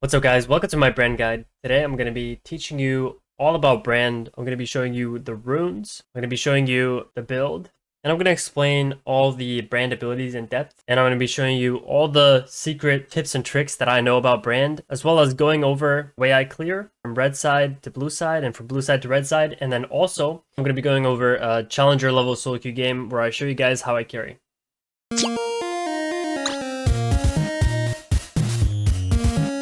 What's up guys, welcome to my brand guide. Today I'm going to be teaching you all about brand. I'm going to be showing you the runes, I'm going to be showing you the build, and I'm going to explain all the brand abilities in depth. And I'm going to be showing you all the secret tips and tricks that I know about brand, as well as going over the way I clear from red side to blue side and from blue side to red side. And then also I'm going to be going over a challenger level solo queue game where I show you guys how I carry.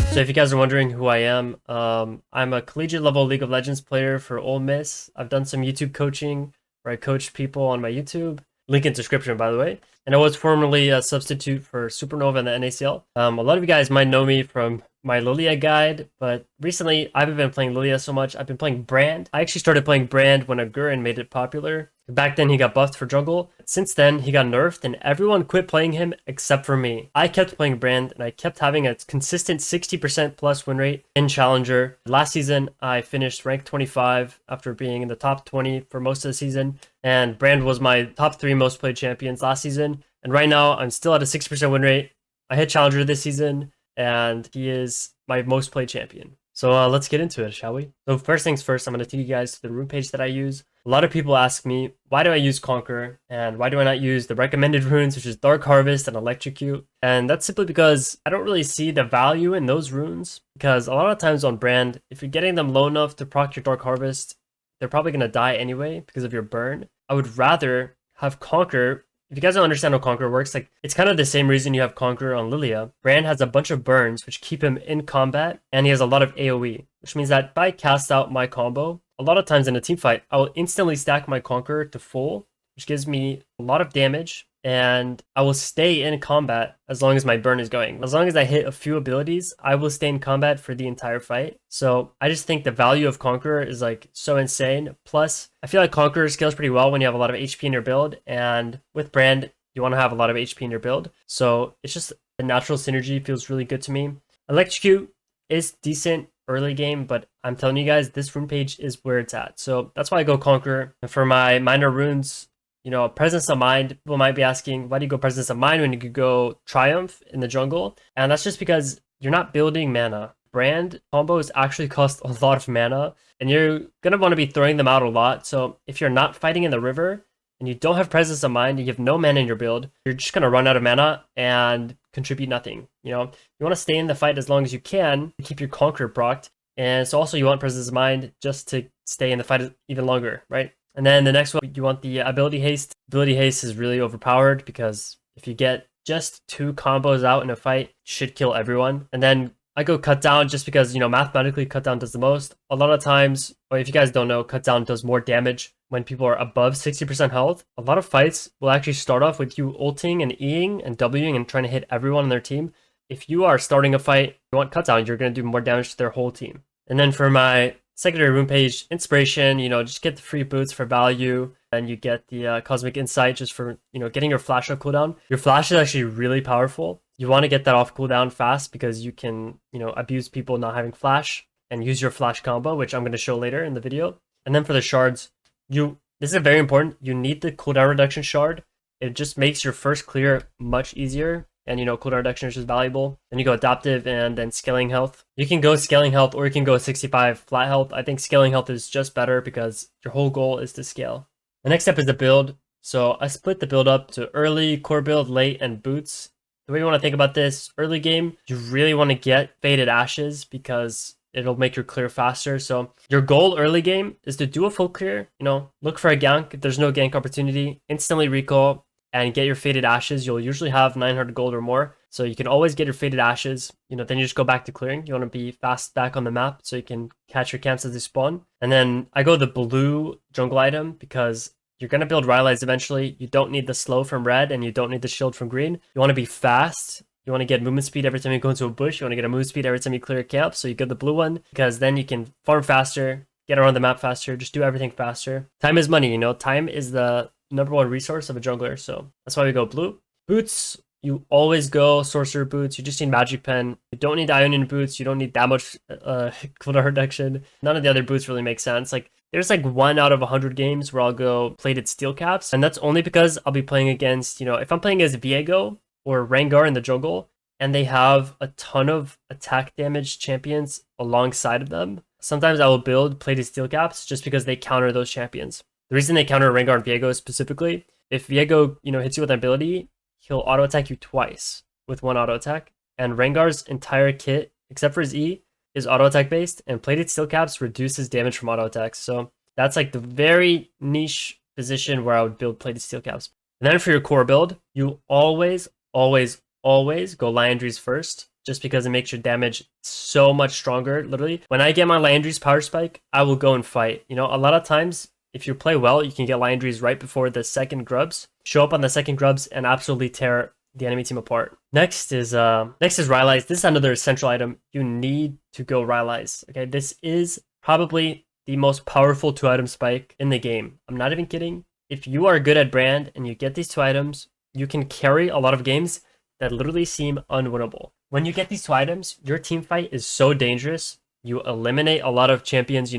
So if you guys are wondering who I am, I'm a collegiate level League of Legends player for Ole Miss. I've done some YouTube coaching where I coached people on my YouTube. Link in description, by the way. And I was formerly a substitute for Supernova in the NACL. A lot of you guys might know me from my Lilia guide, but recently I haven't been playing Lilia so much. I've been playing Brand. I actually started playing Brand when Agurin made it popular. Back then he got buffed for jungle. Since then he got nerfed and everyone quit playing him except for me. I kept playing Brand and I kept having a consistent 60% plus win rate in Challenger. Last season I finished rank 25 after being in the top 20 for most of the season. And Brand was my top 3 most played champions last season. And right now I'm still at a 60% win rate. I hit Challenger this season and he is my most played champion. So let's get into it, shall we? So first things first, I'm going to take you guys to the rune page that I use. A lot of people ask me, why do I use Conquer? And why do I not use the recommended runes, which is Dark Harvest and Electrocute? And that's simply because I don't really see the value in those runes. Because a lot of times on Brand, if you're getting them low enough to proc your Dark Harvest, they're probably going to die anyway because of your burn. I would rather have Conquer. If you guys don't understand how Conquer works, like it's kind of the same reason you have Conquer on Lilia. Brand has a bunch of burns which keep him in combat, and he has a lot of AoE, which means that if I cast out my combo, a lot of times in a team fight, I will instantly stack my Conquer to full, which gives me a lot of damage, and I will stay in combat as long as my burn is going. As long as I hit a few abilities, I will stay in combat for the entire fight. So I just think the value of Conqueror is like so insane. Plus, I feel like Conqueror scales pretty well when you have a lot of HP in your build, and with Brand, you want to have a lot of HP in your build. So it's just the natural synergy feels really good to me. Electrocute is decent early game, but I'm telling you guys, this rune page is where it's at. So that's why I go Conqueror. And for my minor runes, you know, Presence of Mind, people might be asking, why do you go Presence of Mind when you could go Triumph in the jungle? And that's just because you're not building mana. Brand combos actually cost a lot of mana, and you're going to want to be throwing them out a lot. So if you're not fighting in the river, and you don't have Presence of Mind, and you have no mana in your build, you're just going to run out of mana and contribute nothing. You know, you want to stay in the fight as long as you can to keep your Conqueror procced. And so also you want Presence of Mind just to stay in the fight even longer, right? And then the next one, you want the Ability Haste. Ability Haste is really overpowered because if you get just 2 combos out in a fight, should kill everyone. And then I go Cut Down just because, you know, mathematically Cut Down does the most. A lot of times, or if you guys don't know, Cut Down does more damage when people are above 60% health. A lot of fights will actually start off with you ulting and Eing and Wing and trying to hit everyone on their team. If you are starting a fight, you want Cut Down, you're going to do more damage to their whole team. And then for my secondary rune page, Inspiration, you know, just get the free boots for value, and you get the Cosmic Insight just for, you know, getting your flash off cooldown. Your flash is actually really powerful. You want to get that off cooldown fast because you can, you know, abuse people not having flash and use your flash combo, which I'm going to show later in the video. And then for the shards, this is very important. You need the cooldown reduction shard. It just makes your first clear much easier. And, you know, cooldown reduction is just valuable. Then you go adaptive and then scaling health. You can go scaling health or you can go 65 flat health. I think scaling health is just better because your whole goal is to scale. The next step is the build. So I split the build up to early, core build, late, and boots. The way you want to think about this, early game, you really want to get Faded Ashes because it'll make your clear faster. So your goal early game is to do a full clear, you know, look for a gank. If there's no gank opportunity, instantly recall and get your Faded Ashes. You'll usually have 900 gold or more. So you can always get your Faded Ashes. You know, then you just go back to clearing. You want to be fast back on the map so you can catch your camps as they spawn. And then I go the blue jungle item because you're going to build Rylai's eventually. You don't need the slow from red and you don't need the shield from green. You want to be fast. You want to get movement speed every time you go into a bush. You want to get a movement speed every time you clear a camp. So you get the blue one because then you can farm faster, get around the map faster, just do everything faster. Time is money, you know. Time is the #1 resource of a jungler, so that's why we go blue. Boots, you always go sorcerer boots. You just need magic pen. You don't need Ionian boots. You don't need that much cooldown reduction. None of the other boots really make sense. Like there's like 1 out of 100 games where I'll go plated steel caps, and that's only because I'll be playing against, you know, if I'm playing as Viego or Rengar in the jungle, and they have a ton of attack damage champions alongside of them, sometimes I will build plated steel caps just because they counter those champions. The reason they counter Rengar and Viego specifically, if Viego, hits you with an ability, he'll auto attack you twice with one auto attack. And Rengar's entire kit, except for his E, is auto attack based, and plated steel caps reduces damage from auto attacks. So that's like the very niche position where I would build plated steel caps. And then for your core build, you always, always, always go Liandry's first, just because it makes your damage so much stronger. Literally, when I get my Liandry's power spike, I will go and fight. A lot of times, if you play well, you can get Liandry's right before the second grubs, show up on the second grubs, and absolutely tear the enemy team apart. Next is Rylai's. This is another essential item. You need to go Rylai's. Okay, this is probably the most powerful 2-item spike in the game. I'm not even kidding. If you are good at Brand and you get these 2 items, you can carry a lot of games that literally seem unwinnable. When you get these 2 items, your team fight is so dangerous. You eliminate a lot of champions,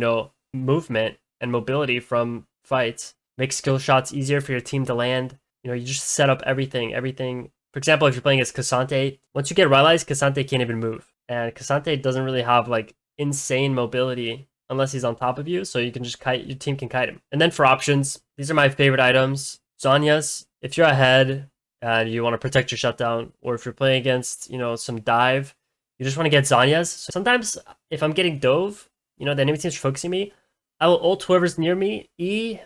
movement and mobility from fights. Make skill shots easier for your team to land. You just set up everything. For example, if you're playing as Cassante, once you get Rylai's, Cassante can't even move. And Cassante doesn't really have like insane mobility unless he's on top of you, so you can just kite, your team can kite him. And then for options, these are my favorite items. Zhonya's, if you're ahead and you want to protect your shutdown, or if you're playing against, some dive, you just want to get Zhonya's. So sometimes if I'm getting dove, the enemy team's focusing me, I will ult whoever's near me, E,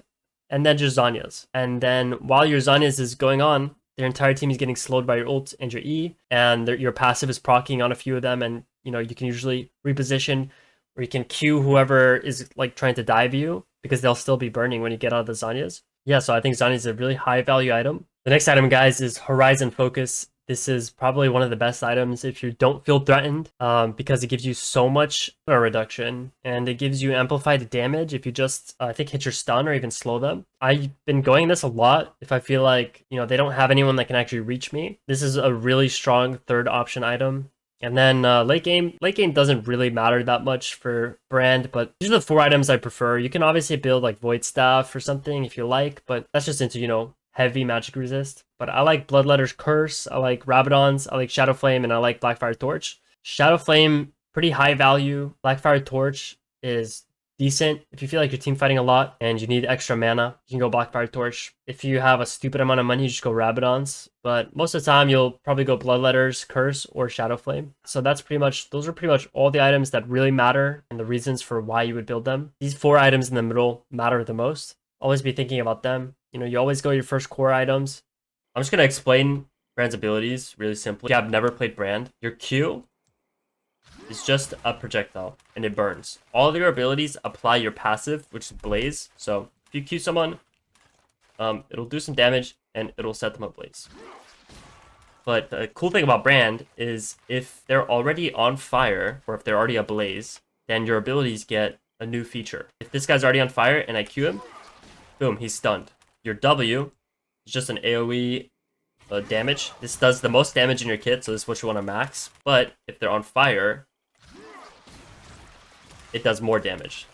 and then just Zhonya's. And then while your Zhonya's is going on, their entire team is getting slowed by your ult and your E, and your passive is proccing on a few of them, and you can usually reposition, or you can Q whoever is like trying to dive you, because they'll still be burning when you get out of the Zhonya's. Yeah, so I think Zhonya's is a really high value item. The next item, guys, is Horizon Focus. This is probably one of the best items if you don't feel threatened, because it gives you so much reduction, and it gives you amplified damage if you just, I think, hit your stun or even slow them. I've been going this a lot if I feel like, they don't have anyone that can actually reach me. This is a really strong third option item. And then late game doesn't really matter that much for Brand, but these are the 4 items I prefer. You can obviously build like Void Staff or something if you like, but that's just into, heavy magic resist. But I like Bloodletter's Curse, I like Rabadon's, I like Shadow Flame, and I like Blackfire Torch. Shadow Flame, pretty high value. Blackfire Torch is decent if you feel like you're team fighting a lot and you need extra mana. You can go Blackfire Torch. If you have a stupid amount of money, you just go Rabadon's. But most of the time, you'll probably go Bloodletter's Curse or Shadow Flame. So those are pretty much all the items that really matter and the reasons for why you would build them. These 4 items in the middle matter the most. Always be thinking about them. You always go your first core items. I'm just going to explain Brand's abilities really simply. If you have never played Brand, your Q is just a projectile, and it burns. All of your abilities apply your passive, which is Blaze. So if you Q someone, it'll do some damage, and it'll set them ablaze. But the cool thing about Brand is if they're already on fire, or if they're already ablaze, then your abilities get a new feature. If this guy's already on fire and I Q him, boom, he's stunned. Your W is just an AoE damage. This does the most damage in your kit, so this is what you want to max. But if they're on fire, it does more damage.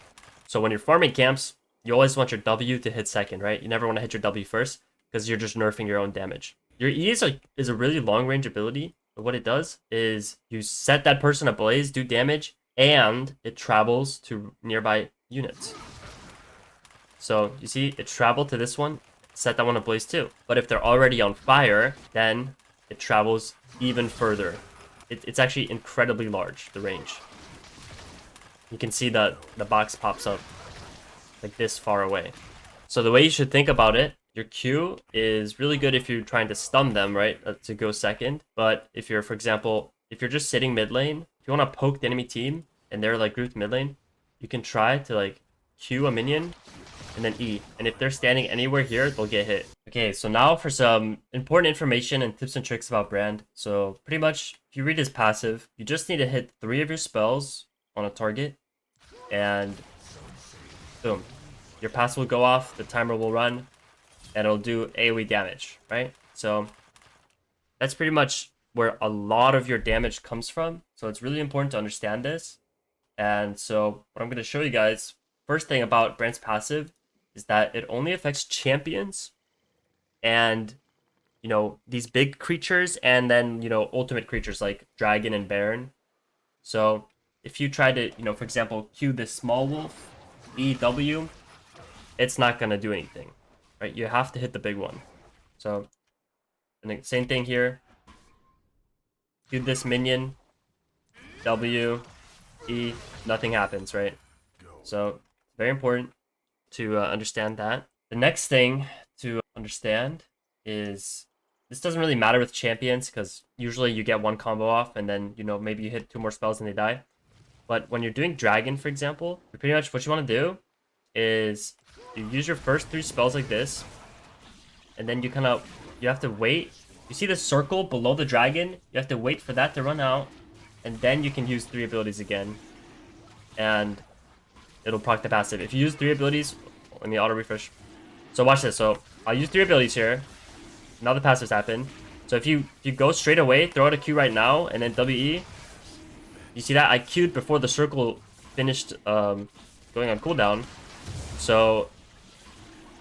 So when you're farming camps, you always want your W to hit second, right? You never want to hit your W first, because you're just nerfing your own damage. Your E is a really long range ability, but what it does is you set that person ablaze, do damage, and it travels to nearby units. So you see, it traveled to this one, set that one ablaze too. But if they're already on fire, then it travels even further. It's actually incredibly large, the range. You can see that the box pops up like this far away. So the way you should think about it, your Q is really good if you're trying to stun them, right? To go second. But if you're, for example, if you're just sitting mid lane, if you want to poke the enemy team and they're like grouped mid lane, you can try to like Q a minion and then E. And if they're standing anywhere here, they'll get hit. Okay, so now for some important information and tips and tricks about Brand. So pretty much, if you read his passive, you just need to hit 3 of your spells on a target, and boom, your passive will go off, the timer will run, and it'll do AoE damage, right? So that's pretty much where a lot of your damage comes from. So it's really important to understand this. And so what I'm going to show you guys, first thing about Brand's passive is that it only affects champions and you know, these big creatures and then, you know, ultimate creatures like dragon and baron. So if you try to, you know, for example, Q this small wolf, EW, it's not going to do anything, right? You have to hit the big one. So, and the same thing here. Q this minion, W, E, nothing happens, right? So, very important to understand that. The next thing to understand is this doesn't really matter with champions because usually you get one combo off and then, you know, maybe you hit 2 more spells and they die. But when you're doing dragon, for example, pretty much what you want to do is you use your first 3 spells like this, and then you have to wait. You see the circle below the dragon? You have to wait for that to run out, and then you can use 3 abilities again, and it'll proc the passive. If you use 3 abilities, let me auto refresh. So watch this. So I'll use 3 abilities here. Now the passives happen. So if you go straight away, throw out a Q right now, and then WE. You see that? I Q'd before the circle finished going on cooldown. So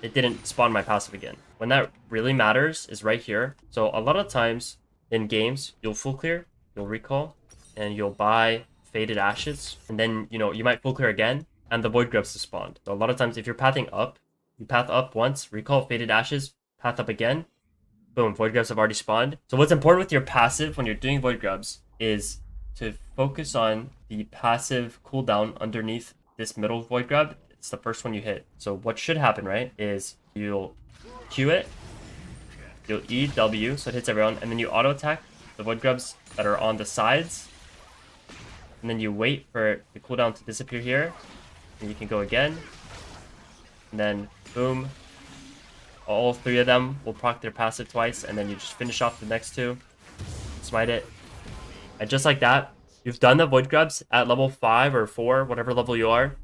it didn't spawn my passive again. When that really matters is right here. So a lot of times in games, you'll full clear, you'll recall, and you'll buy Faded Ashes. And then, you know, you might full clear again, and the Void Grubs spawned. So a lot of times if you're pathing up, you path up once, recall Faded Ashes, path up again, boom, Void Grubs have already spawned. So what's important with your passive when you're doing Void Grubs is to focus on the passive cooldown underneath this middle Void Grub. It's the first one you hit. So what should happen, right, is you'll Q it, you'll EW, so it hits everyone, and then you auto attack the Void Grubs that are on the sides, and then you wait for the cooldown to disappear here, and you can go again, and then boom, all 3 of them will proc their passive twice, and then you just finish off the next 2, smite it, and just like that, you've done the Void Grubs at level 5 or 4, whatever level you are,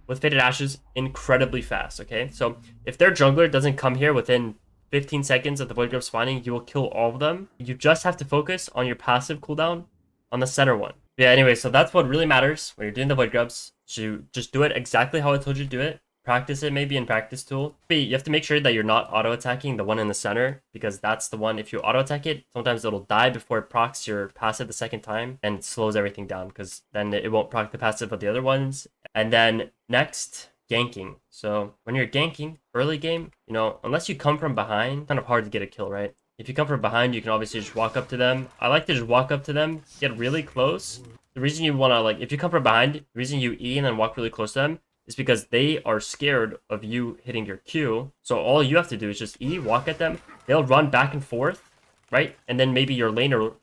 with Faded Ashes incredibly fast, okay? So if their jungler doesn't come here within 15 seconds of the Void Grub spawning, you will kill all of them. You just have to focus on your passive cooldown on the center one. Yeah, anyway, so that's what really matters when you're doing the Void Grubs. So just do it exactly how I told you to do it. Practice it maybe in practice tool. But you have to make sure that you're not auto-attacking the one in the center, because that's the one, if you auto-attack it, sometimes it'll die before it procs your passive the second time and slows everything down, because then it won't proc the passive of the other ones. And then next, ganking. So when you're ganking, early game, you know, unless you come from behind, kind of hard to get a kill, right? If you come from behind, you can obviously just walk up to them. I like to just walk up to them, get really close. The reason you want to, like, if you come from behind, the reason you E and then walk really close to them is because they are scared of you hitting your Q. So all you have to do is just E, walk at them. They'll run back and forth, right? And then maybe your laner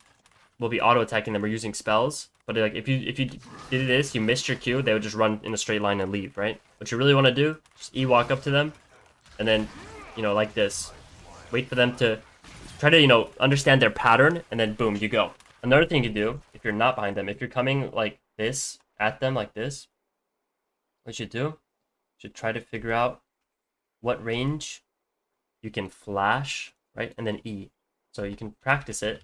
will be auto-attacking them or using spells. But like if you did this, you missed your Q, they would just run in a straight line and leave, right? What you really want to do, just E walk up to them, and then, you know, like this. Wait for them to try to, you know, understand their pattern, and then boom, you go. Another thing you can do, if you're not behind them, if you're coming like this, at them like this, what you should do, you should try to figure out what range you can flash, right? And then E. So you can practice it,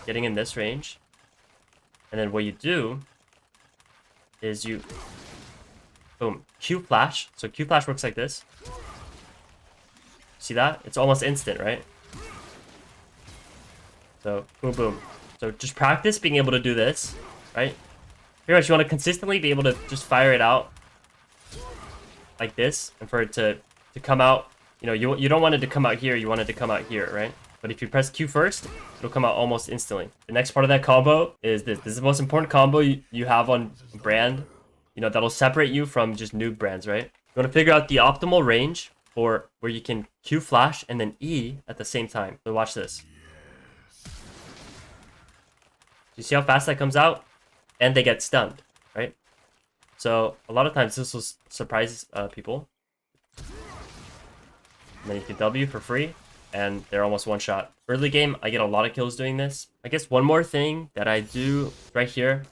getting in this range. And then what you do is you, boom, Q flash. So Q flash works like this. See that? It's almost instant, right? So boom, boom. So just practice being able to do this, right? Pretty much you want to consistently be able to just fire it out like this, and for it to come out, you know, you don't want it to come out here, you want it to come out here, right? But if you press Q first, it'll come out almost instantly. The next part of that combo is this. This is the most important combo you have on brand, you know, that'll separate you from just noob brands, right? You want to figure out the optimal range for where you can Q flash and then E at the same time. So watch this. You see how fast that comes out? And they get stunned, right? So a lot of times this will surprise people. And then you can W for free, and they're almost one shot. Early game, I get a lot of kills doing this. I guess one more thing that I do right here,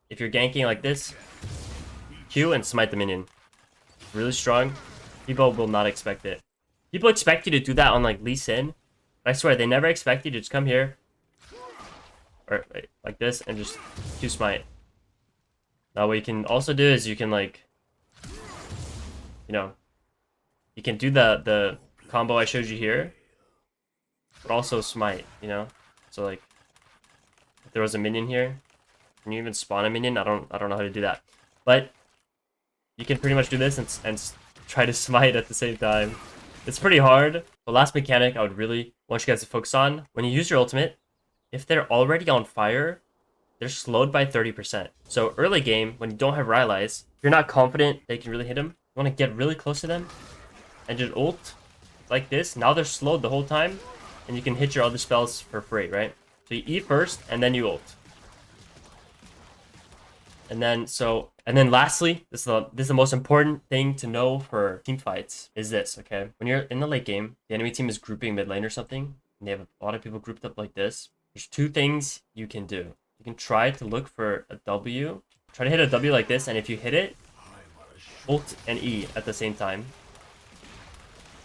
if you're ganking like this, Q and smite the minion. Really strong. People will not expect it. People expect you to do that on like Lee Sin. But I swear, they never expect you to just come here, or like this, and just Q smite. Now what you can also do is you can, like, you know, you can do the combo I showed you here, but also smite, you know? So like, if there was a minion here, can you even spawn a minion? I don't know how to do that. But you can pretty much do this and try to smite at the same time. It's pretty hard. The last mechanic I would really want you guys to focus on, when you use your ultimate, if they're already on fire, they're slowed by 30%. So early game, when you don't have Rylai's, if you're not confident they can really hit them, you want to get really close to them and just ult like this. Now they're slowed the whole time, and you can hit your other spells for free, right? So you E first, and then you ult. And then lastly, this is the most important thing to know for team fights is this, okay? When you're in the late game, the enemy team is grouping mid lane or something, and they have a lot of people grouped up like this. There's two things you can do. You can try to look for a W, try to hit a W like this, and if you hit it, ult and E at the same time.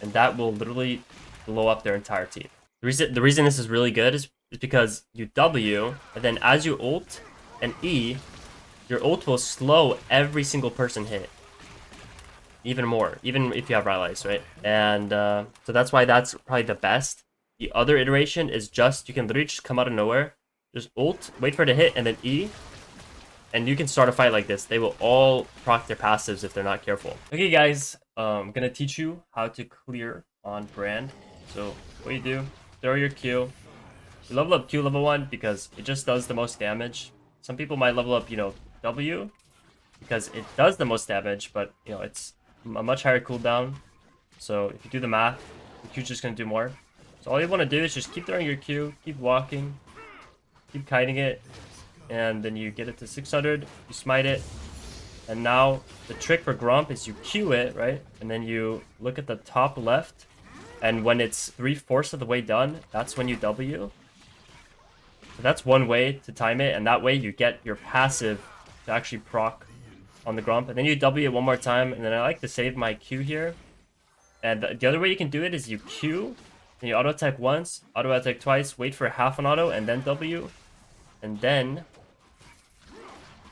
And that will literally blow up their entire team. The reason this is really good is because you W, and then as you ult and E, your ult will slow every single person hit. Even more, even if you have Rylai's, right? And so that's why that's probably the best. The other iteration is just, you can literally just come out of nowhere, just ult, wait for it to hit, and then E, and you can start a fight like this. They will all proc their passives if they're not careful. Okay, guys, I'm gonna teach you how to clear on brand. So what you do, throw your Q. You level up Q level 1 because it just does the most damage. Some people might level up, you know, W because it does the most damage, but you know, it's a much higher cooldown. So if you do the math, the Q's just gonna do more. So all you want to do is just keep throwing your Q, keep walking, keep kiting it, and then you get it to 600, you smite it, and now the trick for Gromp is you Q it, right? And then you look at the top left, and when it's 3/4 of the way done, that's when you W. So that's one way to time it, and that way you get your passive to actually proc on the Gromp. And then you W it one more time, and then I like to save my Q here. And the other way you can do it is you Q, then you auto attack once, auto attack twice, wait for half an auto, and then W. And then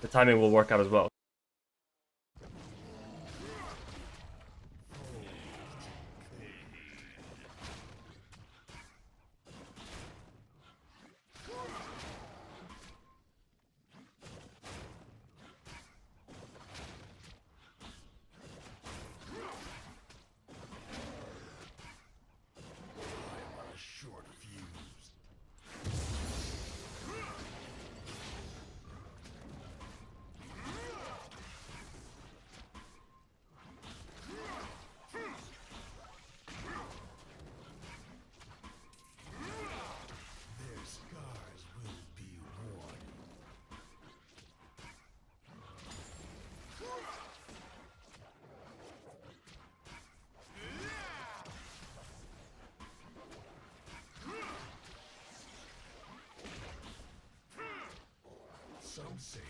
the timing will work out as well. Some say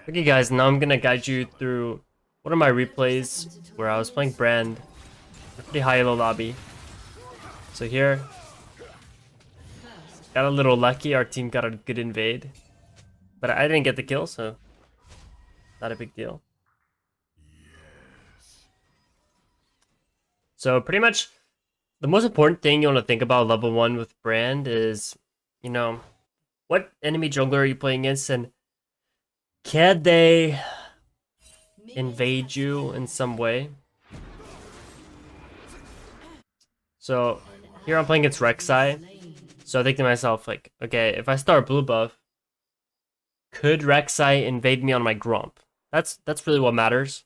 Okay guys, now I'm gonna guide you through one of my replays where I was playing Brand, a pretty high elo lobby. So here, got a little lucky, our team got a good invade. But I didn't get the kill, so not a big deal. So pretty much, the most important thing you want to think about level 1 with Brand is, you know, what enemy jungler are you playing against, and can they invade you in some way? So here I'm playing against Rek'Sai. So I think to myself, like, okay, if I start blue buff, could Rek'Sai invade me on my Gromp? That's really what matters.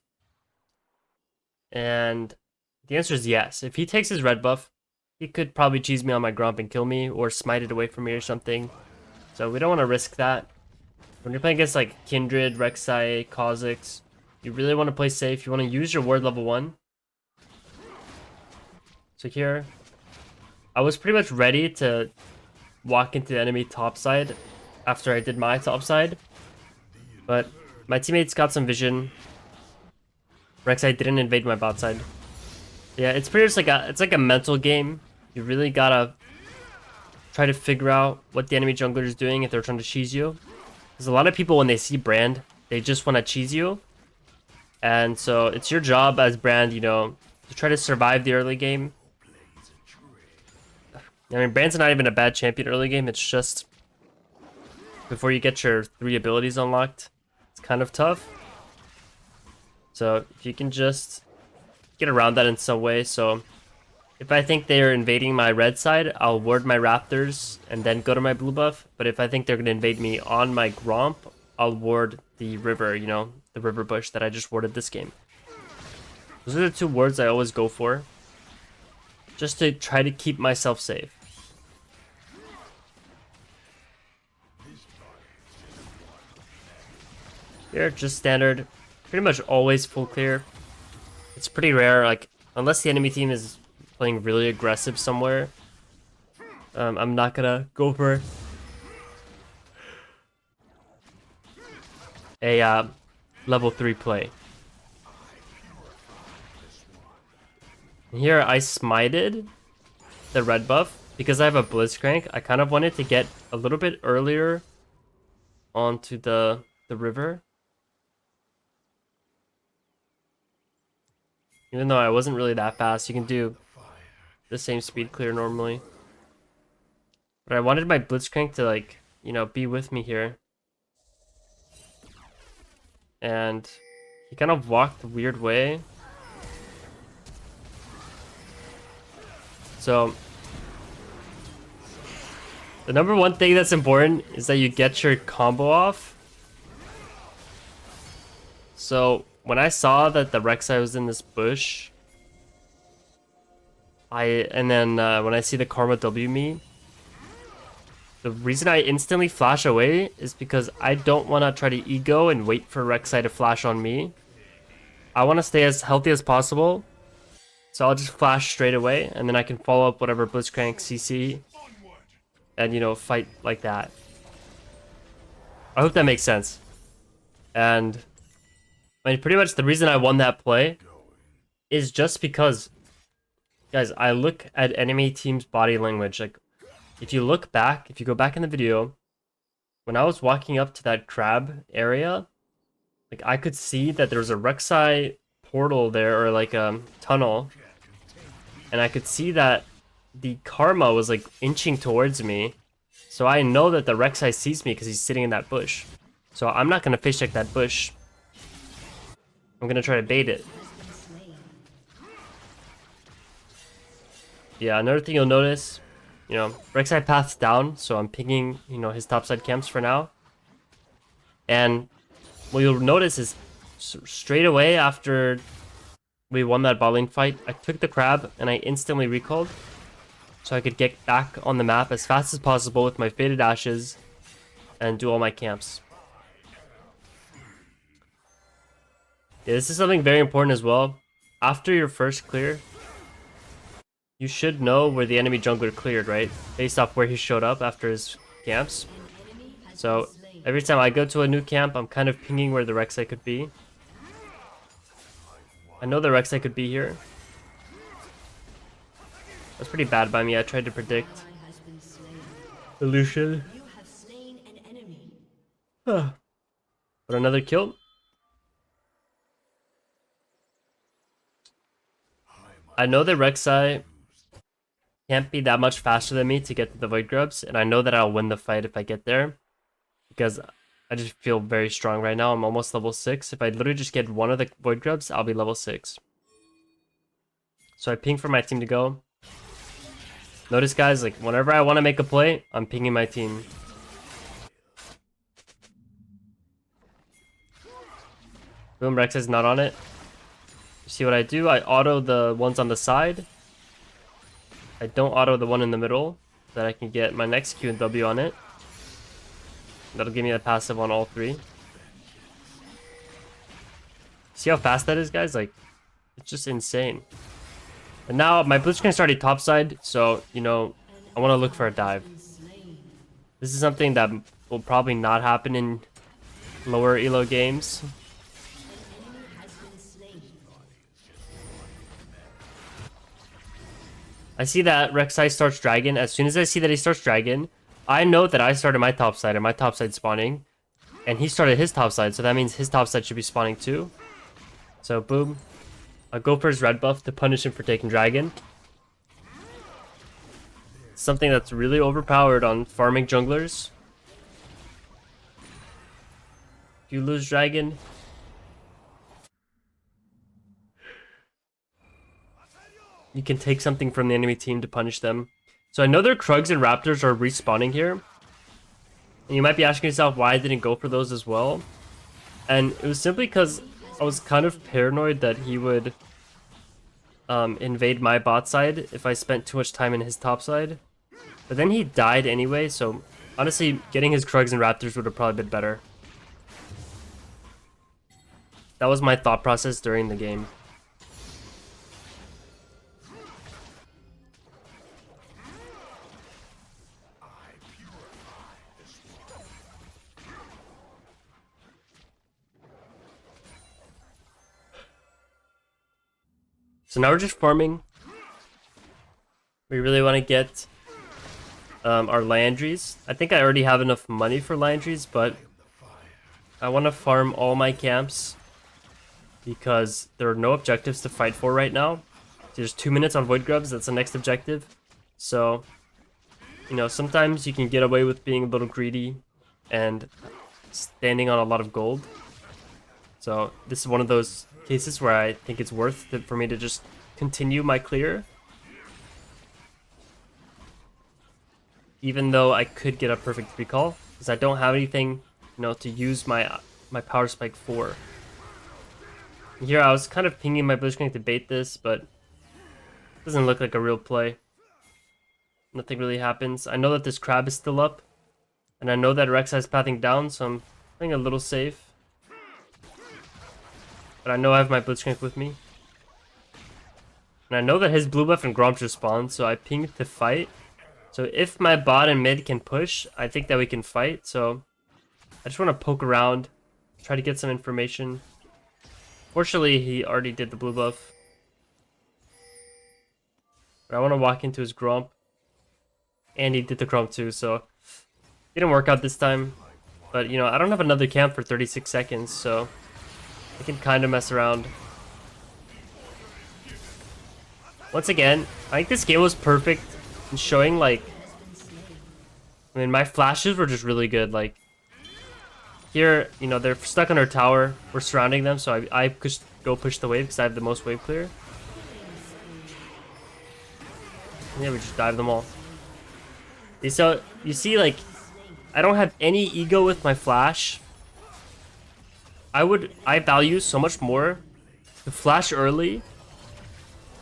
And the answer is yes. If he takes his red buff, he could probably cheese me on my Gromp and kill me, or smite it away from me or something. So we don't want to risk that. When you're playing against like Kindred, Rek'Sai, Kha'Zix, you really want to play safe. You want to use your ward level 1. So here, I was pretty much ready to walk into the enemy top side after I did my top side, but my teammates got some vision. Rek'Sai didn't invade my bot side. Yeah, it's pretty much like a mental game. You really gotta try to figure out what the enemy jungler is doing if they're trying to cheese you. Because a lot of people, when they see Brand, they just want to cheese you. And so it's your job as Brand, you know, to try to survive the early game. I mean, Brand's not even a bad champion early game. It's just before you get your 3 abilities unlocked, it's kind of tough. So if you can just get around that in some way. So if I think they're invading my red side, I'll ward my Raptors and then go to my blue buff. But if I think they're going to invade me on my Gromp, I'll ward the river, you know, the river bush that I just warded this game. Those are the 2 wards I always go for, just to try to keep myself safe. Here, just standard. Pretty much always full clear. It's pretty rare, like, unless the enemy team is playing really aggressive somewhere, I'm not gonna go for a level 3 play. Here I smited the red buff because I have a Blitzcrank. I kind of wanted to get a little bit earlier onto the river, even though I wasn't really that fast. You can do the same speed clear normally, but I wanted my Blitzcrank to, like, you know, be with me here. And he kind of walked a weird way. So the number 1 thing that's important is that you get your combo off. So when I saw that the Rek'Sai was in this bush, and then when I see the Karma W me, the reason I instantly flash away is because I don't want to try to ego and wait for Rek'Sai to flash on me. I want to stay as healthy as possible, so I'll just flash straight away, and then I can follow up whatever Blitzcrank CC, and, you know, fight like that. I hope that makes sense. And I mean, pretty much the reason I won that play is just because, guys, I look at enemy team's body language. Like, if you look back, if you go back in the video, when I was walking up to that crab area, like, I could see that there was a Rek'Sai portal there, or like a tunnel, and I could see that the Karma was like inching towards me. So I know that the Rek'Sai sees me because he's sitting in that bush. So I'm not going to fish check that bush. I'm going to try to bait it. Yeah, another thing you'll notice, you know, Rek'Sai paths down, so I'm picking, you know, his topside camps for now. And what you'll notice is straight away after we won that bot lane fight, I took the crab and I instantly recalled, so I could get back on the map as fast as possible with my faded ashes and do all my camps. Yeah, this is something very important as well. After your first clear, you should know where the enemy jungler cleared, right? Based off where he showed up after his camps. So Every time I go to a new camp, I'm kind of pinging where the Rek'Sai could be. I know the Rek'Sai could be here. That's pretty bad by me. I tried to predict. Illusion. But another kill. I know the Rek'Sai can't be that much faster than me to get to the Void Grubs, and I know that I'll win the fight if I get there. Because I just feel very strong right now. I'm almost level 6. If I literally just get one of the Void Grubs, I'll be level 6. So I ping for my team to go. Notice, guys, like, whenever I want to make a play, I'm pinging my team. Boom, Rek'Sai's not on it. You see what I do? I auto the ones on the side. I don't auto the one in the middle, so that I can get my next Q and W on it. That'll give me a passive on all 3. See how fast that is, guys? Like, it's just insane. And now my Blitzcrank's already topside, so, you know, I want to look for a dive. This is something that will probably not happen in lower elo games. I see that Rek'Sai starts Dragon. As soon as I see that he starts Dragon, I know that I started my topside and my topside spawning. And he started his topside, so that means his topside should be spawning too. So boom. I'll go for his red buff to punish him for taking Dragon. Something that's really overpowered on farming junglers. If you lose Dragon, you can take something from the enemy team to punish them. So I know their Krugs and Raptors are respawning here. And you might be asking yourself why I didn't go for those as well. And it was simply because I was kind of paranoid that he would invade my bot side if I spent too much time in his top side. But then he died anyway, so honestly, getting his Krugs and Raptors would have probably been better. That was my thought process during the game. So now we're just farming. We really want to get our Landries. I think I already have enough money for Landries, but I want to farm all my camps because there are no objectives to fight for right now. There's 2 minutes on Void Grubs. That's the next objective. So, you know, sometimes you can get away with being a little greedy and standing on a lot of gold. So this is one of those cases where I think it's worth it for me to just continue my clear. Even though I could get a perfect recall, because I don't have anything, you know, to use my power spike for. And here I was kind of pinging my Blitzcrank to bait this, but it doesn't look like a real play. Nothing really happens. I know that this crab is still up, and I know that Rek'Sai is pathing down, so I'm playing a little safe. But I know I have my Blitzcrank with me. And I know that his blue buff and Gromp just spawned, so I pinged to fight. So if my bot and mid can push, I think that we can fight. So I just want to poke around, try to get some information. Fortunately, he already did the blue buff. But I want to walk into his Gromp. And he did the Gromp too, so didn't work out this time. But, you know, I don't have another camp for 36 seconds, so I can kind of mess around. Once again, I think this game was perfect in showing, like, I mean, my flashes were just really good. Like, here, you know, they're stuck on our tower. We're surrounding them, so I could go push the wave because I have the most wave clear. Yeah, we just dive them all. So, you see, like, I don't have any ego with my flash. I value so much more to flash early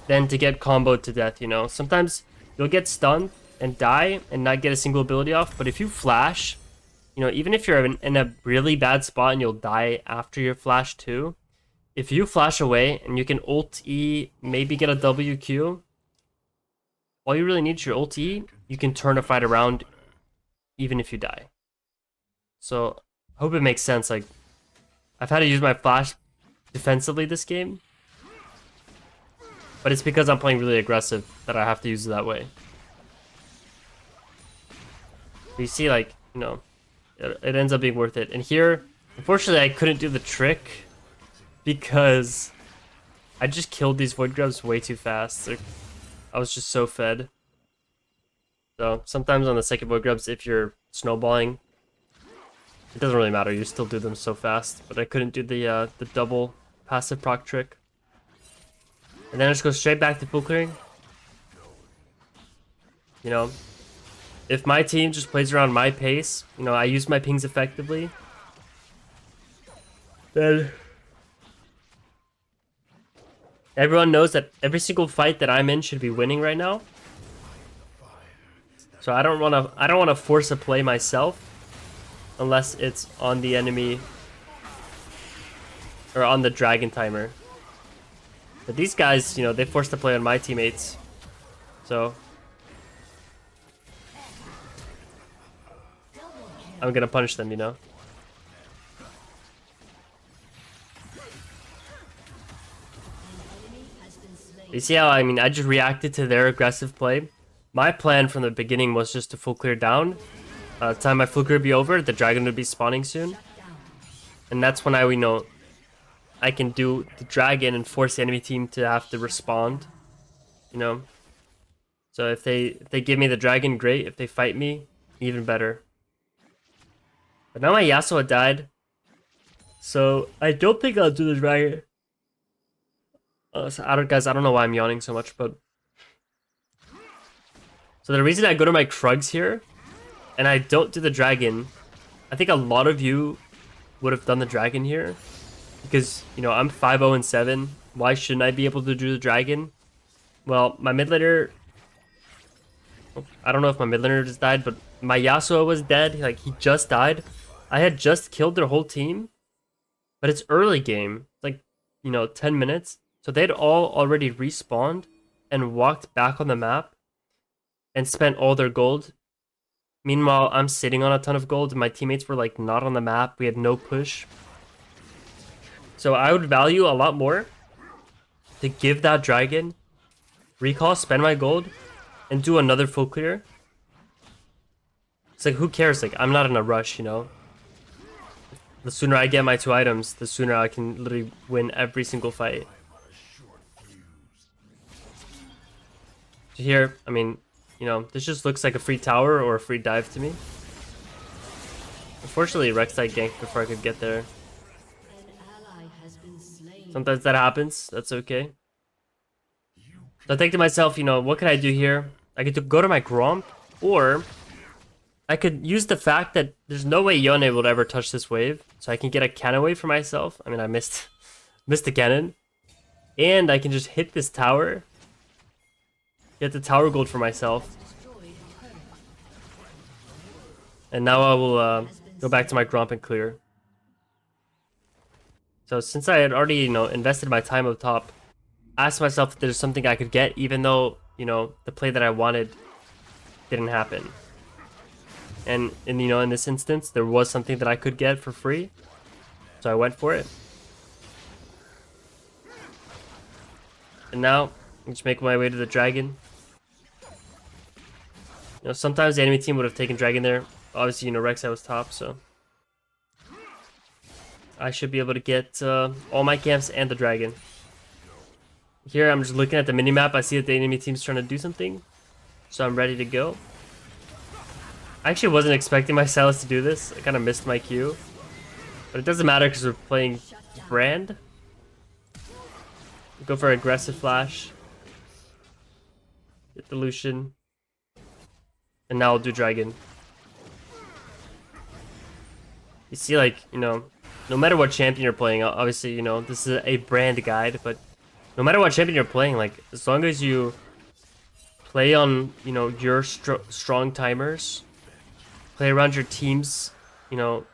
than to get comboed to death, you know? Sometimes you'll get stunned and die and not get a single ability off, but if you flash, you know, even if you're in a really bad spot and you'll die after your flash too, if you flash away and you can ult E, maybe get a WQ, all you really need is your ult E, you can turn a fight around even if you die. So hope it makes sense. Like, I've had to use my flash defensively this game, but it's because I'm playing really aggressive that I have to use it that way. But you see, like, you know, it ends up being worth it. And here, unfortunately, I couldn't do the trick because I just killed these void grubs way too fast. I was just so fed. So sometimes on the second void grubs, if you're snowballing, it doesn't really matter. You still do them so fast. But I couldn't do the double passive proc trick. And then I just go straight back to full clearing. You know, if my team just plays around my pace, you know, I use my pings effectively, then everyone knows that every single fight that I'm in should be winning right now. So I don't want to force a play myself unless it's on the enemy or on the dragon timer. But these guys, you know, they forced to play on my teammates. So I'm gonna punish them, you know. You see how, I mean, I just reacted to their aggressive play. My plan from the beginning was just to full clear down. By the time my full clear be over, the dragon would be spawning soon. And that's when you know, I can do the dragon and force the enemy team to have to respond, you know. So if they give me the dragon, great. If they fight me, even better. But now my Yasuo died, so I don't think I'll do the dragon. So guys, I don't know why I'm yawning so much, but so the reason I go to my Krugs here and I don't do the dragon, I think a lot of you would have done the dragon here. Because, you know, I'm 5-0-7. Why shouldn't I be able to do the dragon? Well, my mid laner... I don't know if my mid laner just died, but my Yasuo was dead. Like, he just died. I had just killed their whole team. But it's early game. It's like, you know, 10 minutes. So they'd all already respawned and walked back on the map and spent all their gold. Meanwhile, I'm sitting on a ton of gold and my teammates were, like, not on the map. We had no push. So I would value a lot more to give that dragon, recall, spend my gold, and do another full clear. It's like, who cares? Like, I'm not in a rush, you know? The sooner I get my 2 items, the sooner I can literally win every single fight. So here, I mean, you know, this just looks like a free tower or a free dive to me. Unfortunately, Rek'Sai ganked before I could get there. Sometimes that happens. That's okay. So I think to myself, you know, what could I do here? I could go to my Gromp, or I could use the fact that there's no way Yone will ever touch this wave, so I can get a cannon wave for myself. I mean, I missed the cannon, and I can just hit this tower, get the tower gold for myself, and now I will go back to my Gromp and clear. So since I had already, you know, invested my time up top, I asked myself if there's something I could get, even though, you know, the play that I wanted didn't happen. And you know, in this instance, there was something that I could get for free, so I went for it. And now, I just make my way to the dragon. You know, sometimes the enemy team would have taken dragon there. Obviously, you know, Rek'Sai was top, so I should be able to get all my camps and the dragon. Here, I'm just looking at the minimap. I see that the enemy team's trying to do something, so I'm ready to go. I actually wasn't expecting my Sylas to do this. I kind of missed my cue. But it doesn't matter because we're playing Brand. Go for aggressive flash. Get the Lucian. And now I'll do dragon. You see, like, you know, no matter what champion you're playing, obviously, you know, this is a brand guide, but no matter what champion you're playing, like, as long as you play on, you know, your strong timers, play around your team's, you know,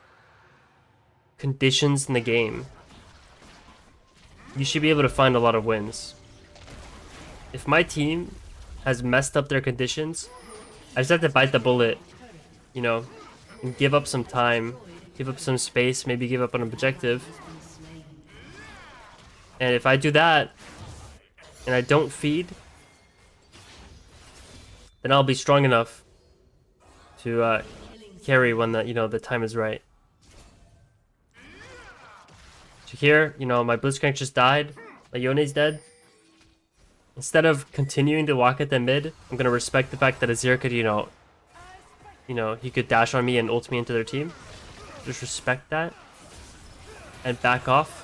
conditions in the game, you should be able to find a lot of wins. If my team has messed up their conditions, I just have to bite the bullet, you know, and give up some time give up some space, maybe give up on an objective. And if I do that, and I don't feed, then I'll be strong enough to carry when the time is right. So here, my Blitzcrank just died. My Yone's dead. Instead of continuing to walk at the mid, I'm gonna respect the fact that Azir could, he could dash on me and ult me into their team. Just respect that and back off.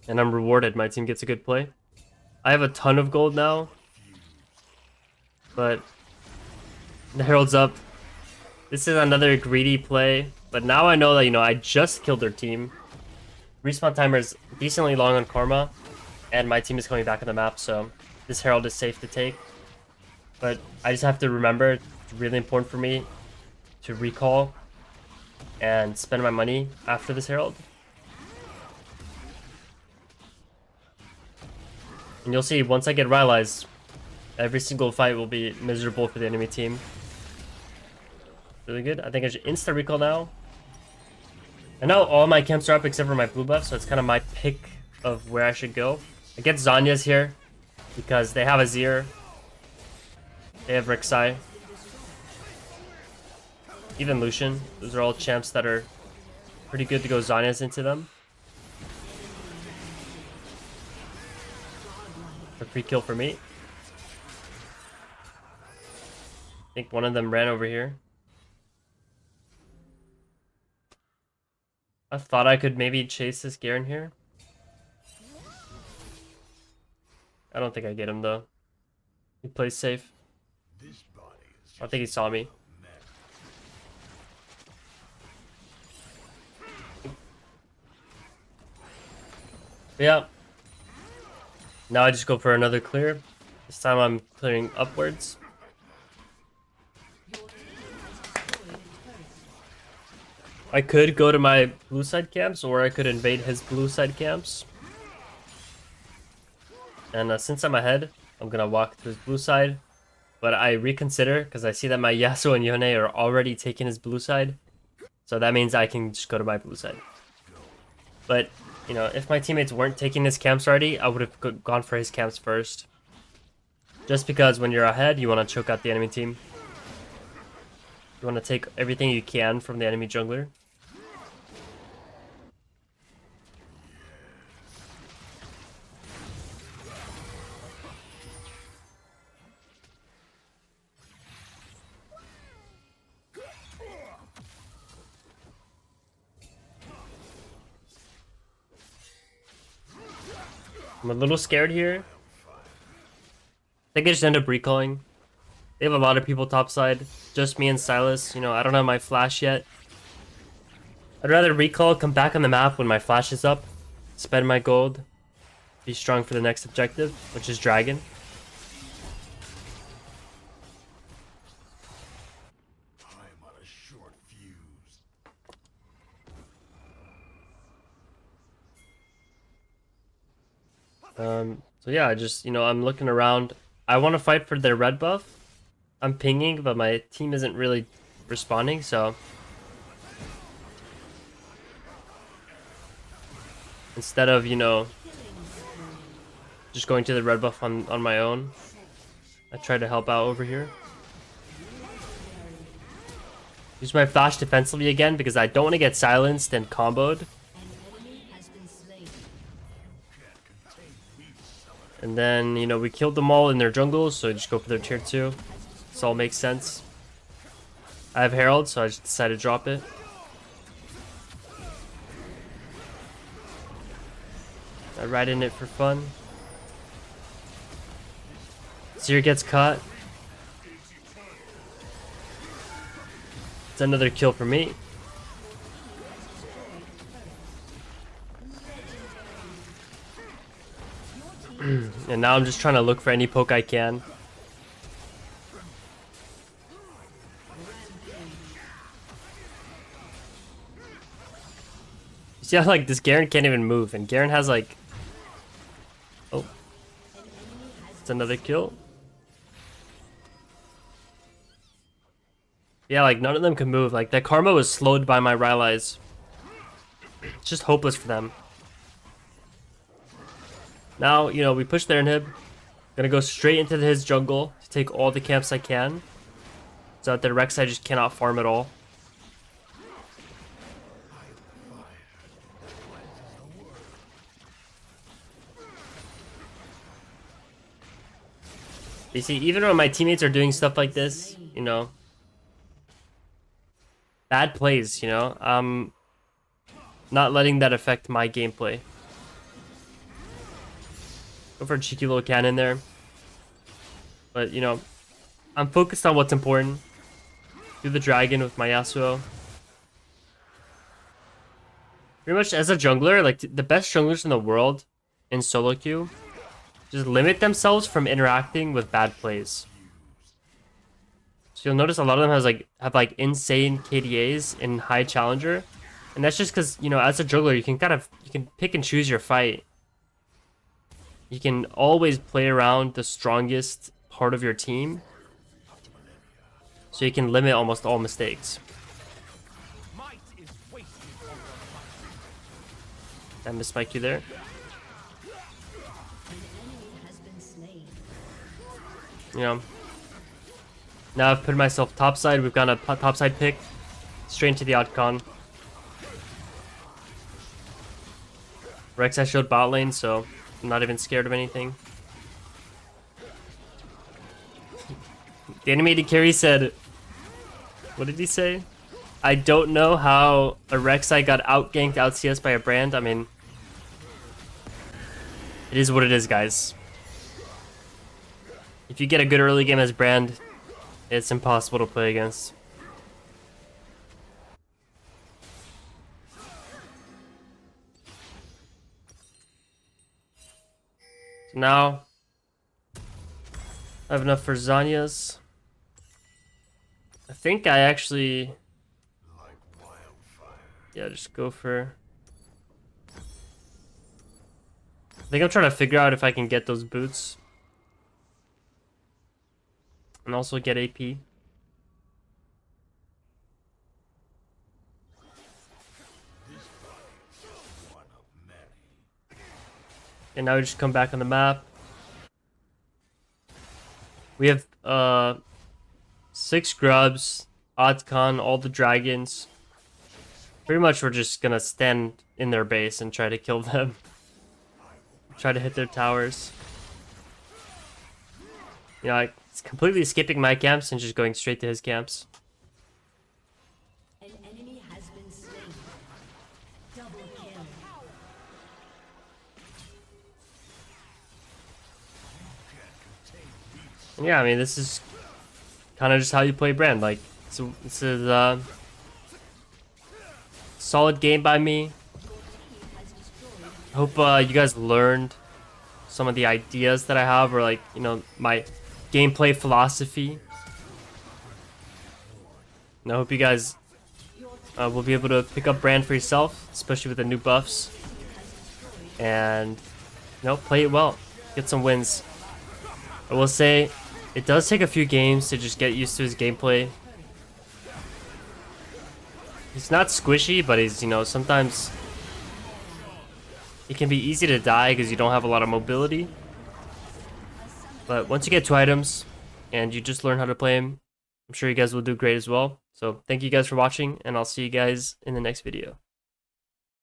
And I'm rewarded. My team gets a good play. I have a ton of gold now, but the Herald's up. This is another greedy play, but now I know that, I just killed their team. Respawn timer is decently long on Karma, and my team is coming back on the map, so this Herald is safe to take. But I just have to remember, it's really important for me to recall and spend my money after this Herald. And you'll see, once I get Rylai's, every single fight will be miserable for the enemy team. Really good. I think I should insta-recall now. And now all my camps are up except for my blue buff, so it's kind of my pick of where I should go. I get Zanya's here because they have Azir. They have Rek'Sai. Even Lucian. Those are all champs that are pretty good to go Zanya's into them. A free kill for me. I think one of them ran over here. I thought I could maybe chase this Garen here. I don't think I get him though. He plays safe. I think he saw me. Yeah. Now I just go for another clear. This time I'm clearing upwards. I could go to my blue side camps, or I could invade his blue side camps. And since I'm ahead, I'm gonna walk to his blue side. But I reconsider, because I see that my Yasuo and Yone are already taking his blue side. So that means I can just go to my blue side. But, if my teammates weren't taking his camps already, I would have gone for his camps first. Just because when you're ahead, you want to choke out the enemy team. You want to take everything you can from the enemy jungler. I'm a little scared here. I think I just end up recalling. They have a lot of people topside. Just me and Silas. I don't have my flash yet. I'd rather recall, come back on the map when my flash is up. Spend my gold. Be strong for the next objective, which is Dragon. I'm on a short fuse. So yeah, I just, I'm looking around. I want to fight for their red buff. I'm pinging, but my team isn't really responding, so instead of, just going to the red buff on my own, I try to help out over here. Use my flash defensively again because I don't want to get silenced and comboed. And then, we killed them all in their jungles, so I just go for their tier 2. This all makes sense. I have Herald, so I just decided to drop it. I ride in it for fun. Seer gets caught. It's another kill for me. And now I'm just trying to look for any poke I can. You see how, this Garen can't even move, and Garen has, oh. It's another kill. Yeah, like none of them can move. Like that karma was slowed by my Rylai's. It's just hopeless for them. Now, you know, we push their inhib. Gonna go straight into his jungle to take all the camps I can. So that the Rek'Sai just cannot farm at all. You see, even when my teammates are doing stuff like this, you know, bad plays, you know, I'm not letting that affect my gameplay. Go for a cheeky little cannon there. But, you know, I'm focused on what's important. Do the dragon with my Yasuo. Pretty much as a jungler, like the best junglers in the world in solo queue just limit themselves from interacting with bad plays. So you'll notice a lot of them have like insane KDAs in high challenger, and that's just because, you know, as a jungler you can pick and choose your fight. You can always play around the strongest part of your team, so you can limit almost all mistakes. I missed my Q there. You know, now I've put myself topside. We've got a topside pick straight into the outcon. Rek'Sai showed bot lane, so I'm not even scared of anything. The animated carry said, what did he say? I don't know how a Rek'Sai got out-ganked, out-CS by a brand. I mean, it is what it is, guys. If you get a good early game as brand, it's impossible to play against. So now, I have enough for Zanya's. I think I actually... yeah, just go for... I think I'm trying to figure out if I can get those boots. And also get AP. And now we just come back on the map. We have 6 grubs, Oddscon, all the dragons. Pretty much we're just gonna stand in their base and try to kill them. Try to hit their towers. You know, like, it's completely skipping my camps and just going straight to his camps. An enemy has been slain. Double kill. And yeah, I mean, this is kind of just how you play brand. Like, so this is a solid game by me. Hope you guys learned some of the ideas that I have, or like, you know, my gameplay philosophy. And I hope you guys will be able to pick up brand for yourself, especially with the new buffs, and, you know, play it well, get some wins. I will say it does take a few games to just get used to his gameplay. He's not squishy, but he's, you know, sometimes it can be easy to die because you don't have a lot of mobility. But once you get 2 items and you just learn how to play him, I'm sure you guys will do great as well. So thank you guys for watching, and I'll see you guys in the next video.